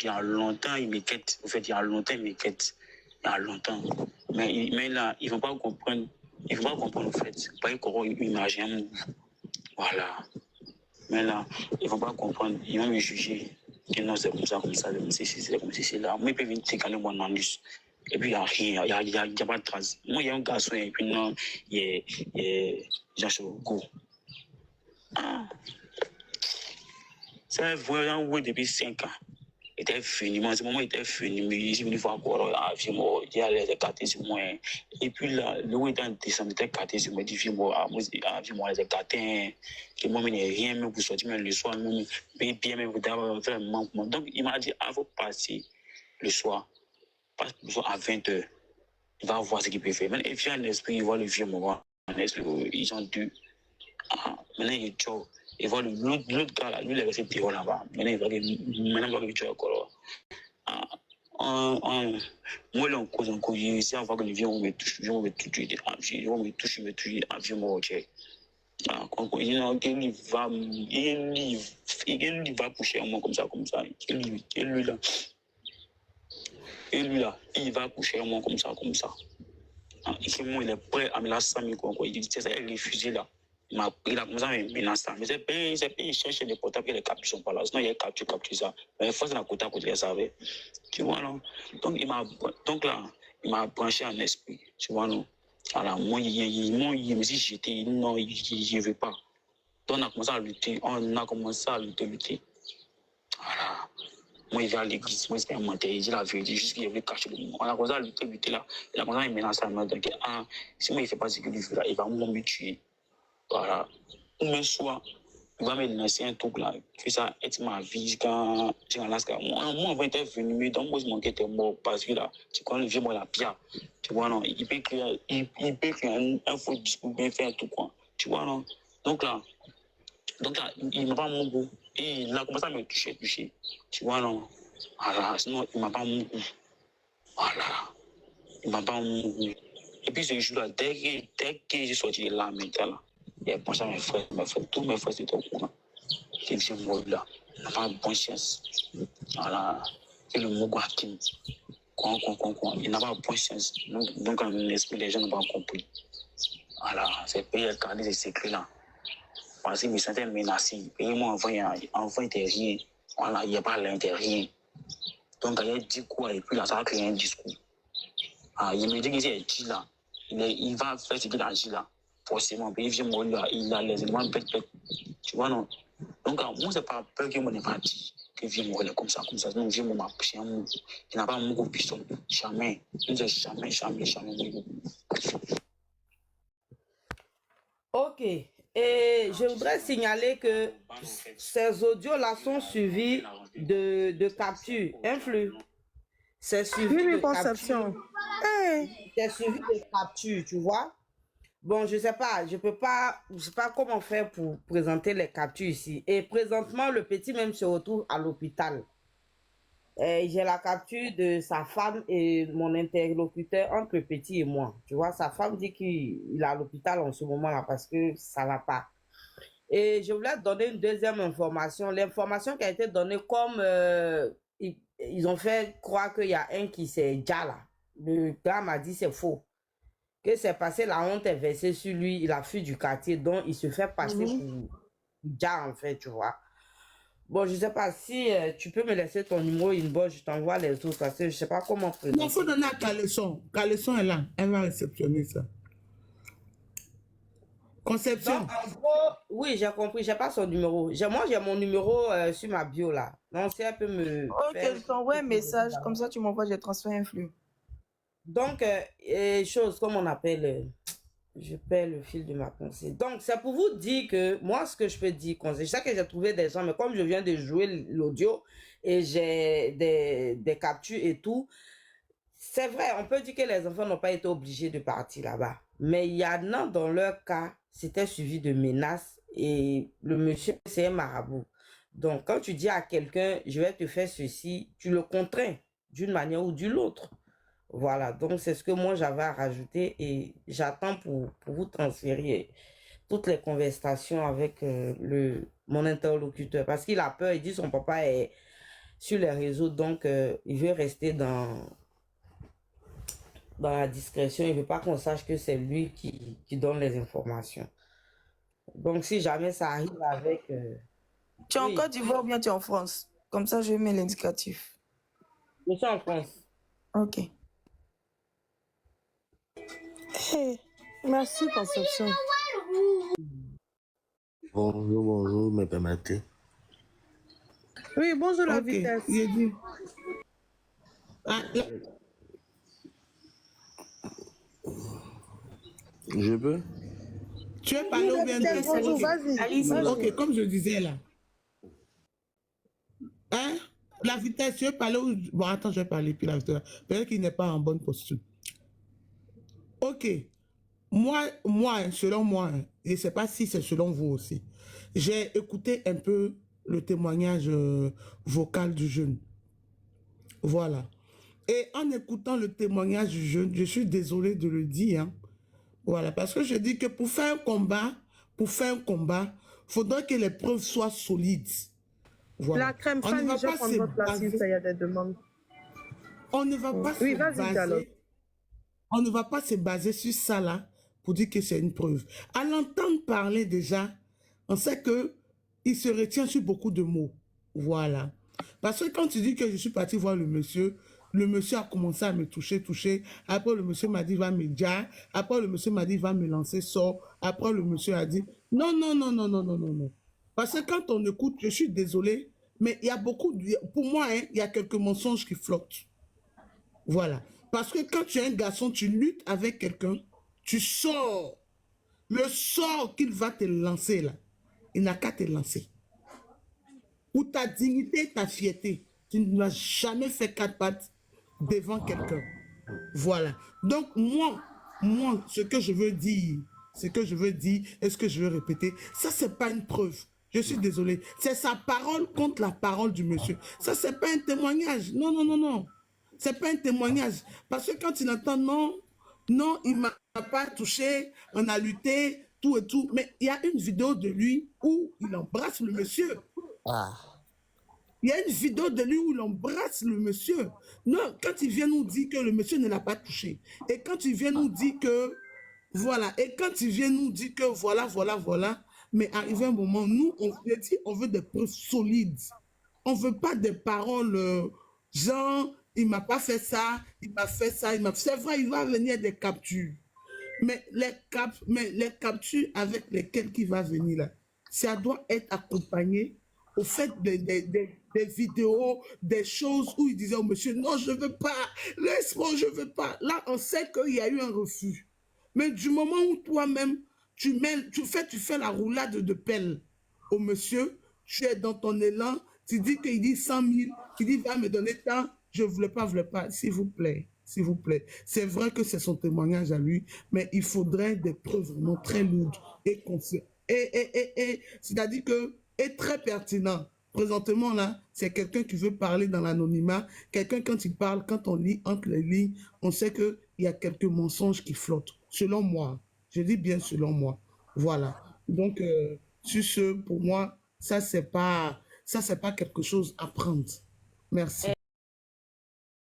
Il y a longtemps, il me quête. En fait, il y a longtemps, il me quête. Il y a longtemps. Mais là, ils ne vont pas comprendre. Ils ne vont pas comprendre, en fait. Pas qu'on imagine. Voilà. Mais là, ils ne vont pas comprendre. Ils vont me juger. Que non, c'est comme ça, c'est comme c'est là. Moi, ils peuvent venir te mon manus. Et puis, il n'y a rien. Il y a pas de trace. Moi, il y a un garçon, et puis non, il y a Jean-Choukou. Ah. C'est vraiment oui depuis 5 ans. Il était fini, mais à ce moment, il était fini. Mais il est venu voir quoi, il allait écarter sur moi. Et puis là, le où il était en décembre, il était écarté sur moi. Il dit, moi, les écartés, que moi, je n'ai rien, même pour sortir, même le soir, même, bien, même pour faire un manquement. Donc, il m'a dit, il faut passer le soir. Passe le soir à 20h. Il va voir ce qu'il peut faire. Maintenant, il vient en esprit, il voit le vieux moment. En esprit, ils ont dû. Ah, maintenant, il est chaud. Il voit l'autre gars là, lui, il est resté dehors là-bas. Maintenant, il va que tu es encore là. Moi, là, en cause, j'ai réussi à voir que le vieux me touche. Je me touche, il me touche, je me touche. Il va coucher à moi comme ça. Et lui là, il va coucher à moi comme ça. Et puis moi, il est prêt à me la samer, quoi. Il dit, c'est ça, il est refusé là. Il a commencé à me menacer. Mais c'est pas, il cherche des portables que les captures sont pas là. Sinon, il a capture ça. Mais il faut que la côte à côté, il savait. Tu vois, non? Donc là, il m'a branché en esprit. Tu vois, non? Alors, moi, il me dit, j'étais, non, il ne veut pas. Donc, on a commencé à lutter. Voilà. Moi, il va à l'église, moi, c'est un menteur, il dit la vérité, juste qu'il veut cacher le monde. On a commencé à lutter là. Il a commencé à me menacer à me dire, si moi, il ne fait pas ce qu'il veut là, il va me tuer. Voilà. Ou même soit, il va me lancer un truc là, que ça aide ma vie quand j'ai un lascar. Moi, on va intervenir, donc moi, je manquais de mort parce que là, tu connais le vieux, moi, la pierre. Tu vois, non, il peut écrire un faux discours, bien faire tout quoi. Tu vois, non. Donc là, il m'a pas mon goût. Et il a commencé à me toucher. Tu vois, non. Voilà, sinon, il m'a pas mon goût. Voilà. Il m'a pas mon goût. Et puis ce jour-là, dès que j'ai sorti de là, maintenant, il a pensé à mes frères, tous mes frères étaient au courant. J'ai dit, moi, là, il n'a pas de bonne chance. Voilà. C'est le mot Hakim. Il n'a pas de bonne chance. Donc, en esprit, les gens n'ont pas compris. Voilà. C'est pays a gardé ces secrets-là. Parce qu'il me sentait menacé. Et moi, enfant, il rien. Voilà, il n'y a pas l'intérieur. Donc, il a dit quoi, et puis là, ça a créé un discours. Il me dit qu'il est dit là. Il va faire ce qu'il a dit là. Forcément, puis il vient mourir là, il a les éléments pète. Tu vois, non? Donc, moi, c'est pas peur que moi n'ai pas dit que vient mourir comme ça. Non, vient mourir, il n'a pas un mot piston. Jamais. Jamais. Ok. Et je voudrais signaler que ces audios-là sont suivis de captures, un flux. C'est suivi de captures. C'est suivi de captures, tu vois. Bon, je sais pas, je sais pas comment faire pour présenter les captures ici. Et présentement, le petit même se retrouve à l'hôpital. J'ai la capture de sa femme et mon interlocuteur entre le petit et moi. Tu vois, sa femme dit qu'il est à l'hôpital en ce moment-là parce que ça va pas. Et je voulais te donner une deuxième information. L'information qui a été donnée comme ils ont fait croire qu'il y a un qui s'est déjà là. Le gars m'a dit c'est faux. Que c'est passé, la honte est versée sur lui, il a fui du quartier, donc il se fait passer pour déjà en fait, tu vois. Bon, je sais pas si tu peux me laisser ton numéro inbox, je t'envoie les autres parce que je sais pas comment présenter. Non, il faut donner à Caleçon. Caleçon est là, elle va réceptionner ça. Conception. Donc, en gros, oui, j'ai compris, j'ai pas son numéro. Moi, j'ai mon numéro sur ma bio là. Donc, si elle peut me. Ok, je t'envoie un message, comme ça tu m'envoies, j'ai transféré un flux. Donc, chose, comme on appelle. Je perds le fil de ma pensée. Donc, c'est pour vous dire que moi, ce que je peux dire, je sais que j'ai trouvé des gens, mais comme je viens de jouer l'audio et j'ai des captures et tout, c'est vrai, on peut dire que les enfants n'ont pas été obligés de partir là-bas. Mais il y en a dans leur cas, c'était suivi de menaces et le monsieur, c'est un marabout. Donc, quand tu dis à quelqu'un, je vais te faire ceci, tu le contrains d'une manière ou d'une autre. Voilà, donc c'est ce que moi j'avais à rajouter et j'attends pour vous transférer toutes les conversations avec mon interlocuteur parce qu'il a peur, il dit son papa sur les réseaux, donc il veut rester dans la discrétion. Il veut pas qu'on sache que c'est lui qui donne les informations. Donc, si jamais ça arrive avec... Tu es en oui, Côte d'Ivoire ou bien tu es en France? Comme ça, je mets l'indicatif. je suis en France. Ok. Hey, merci, Conception. Bonjour, me permettez. Oui, bonjour la Ok, vitesse. j'ai dit. Ah, là, Je peux? tu es parlé ou bien Vitesse, bonjour, ok. vas-y. Allez-y. Ok, comme je disais là. Hein? La vitesse, tu es parlé ou... Bon, attends, je vais parler, puis la vitesse. Peut-être qu'il n'est pas en bonne posture. Ok. Moi, selon moi, hein, et je ne sais pas si c'est selon vous aussi, j'ai écouté un peu le témoignage vocal du jeune. Voilà. Et en écoutant le témoignage du jeune, je suis désolé de le dire, hein, voilà, parce que je dis que pour faire un combat, il faudrait que les preuves soient solides. Voilà. La crème On ne fan, va je pas prends se votre place s'il baser- y a des demandes. on ne va pas Oui, se vas-y, Diallo. baser, on ne va pas se baser sur ça là pour dire que c'est une preuve. À l'entendre parler déjà, on sait que il se retient sur beaucoup de mots. Voilà. Parce que quand tu dis que je suis parti voir le monsieur a commencé à me toucher. Après, le monsieur m'a dit, va me dire. Après, le monsieur m'a dit, va me lancer, sort. Après, le monsieur a dit, non, non, non, non, non, non, non, non. Parce que quand on écoute, je suis désolé, mais il y a beaucoup, pour moi, hein, il y a quelques mensonges qui flottent. Voilà. Parce que quand tu es un garçon, tu luttes avec quelqu'un, tu sors. Le sort qu'il va te lancer là, il n'a qu'à te lancer. Pour ta dignité, ta fierté, tu n'as jamais fait 4 pattes devant quelqu'un. Voilà. Donc moi, ce que je veux dire, et ce que je veux répéter, ça c'est pas une preuve. Je suis désolé. C'est sa parole contre la parole du monsieur. Ça c'est pas un témoignage. Non, non, non, non. C'est pas un témoignage. Parce que quand il entend non, non, il m'a pas touché, on a lutté, tout et tout. Mais il y a une vidéo de lui où il embrasse le monsieur. Ah. Il y a une vidéo de lui où il embrasse le monsieur. Non, quand il vient nous dire que le monsieur ne l'a pas touché. Et quand il vient nous dire que, voilà, et quand il vient nous dire que voilà, voilà, voilà, mais arrivé un moment, nous, on veut des preuves solides. On ne veut pas des paroles genre, il ne m'a pas fait ça, il m'a fait ça, il m'a fait... C'est vrai, il va venir des captures. Mais les captures avec lesquelles il va venir là, ça doit être accompagné au fait des vidéos, des choses où il disait au monsieur, non, je ne veux pas, laisse-moi, je ne veux pas. Là, on sait qu'il y a eu un refus. Mais du moment où toi-même, tu fais la roulade de pelle au monsieur, tu es dans ton élan, tu dis qu'il dit 100 000, tu dis, va me donner tant, je ne voulais pas, s'il vous plaît. S'il vous plaît. C'est vrai que c'est son témoignage à lui, mais il faudrait des preuves vraiment très lourdes et c'est-à-dire que, est très pertinent. Présentement, là, c'est quelqu'un qui veut parler dans l'anonymat. Quelqu'un, quand il parle, quand on lit entre les lignes, on sait qu'il y a quelques mensonges qui flottent. Selon moi. Je dis bien selon moi. Voilà. Donc, sur ce, pour moi, ça, c'est pas quelque chose à prendre. Merci.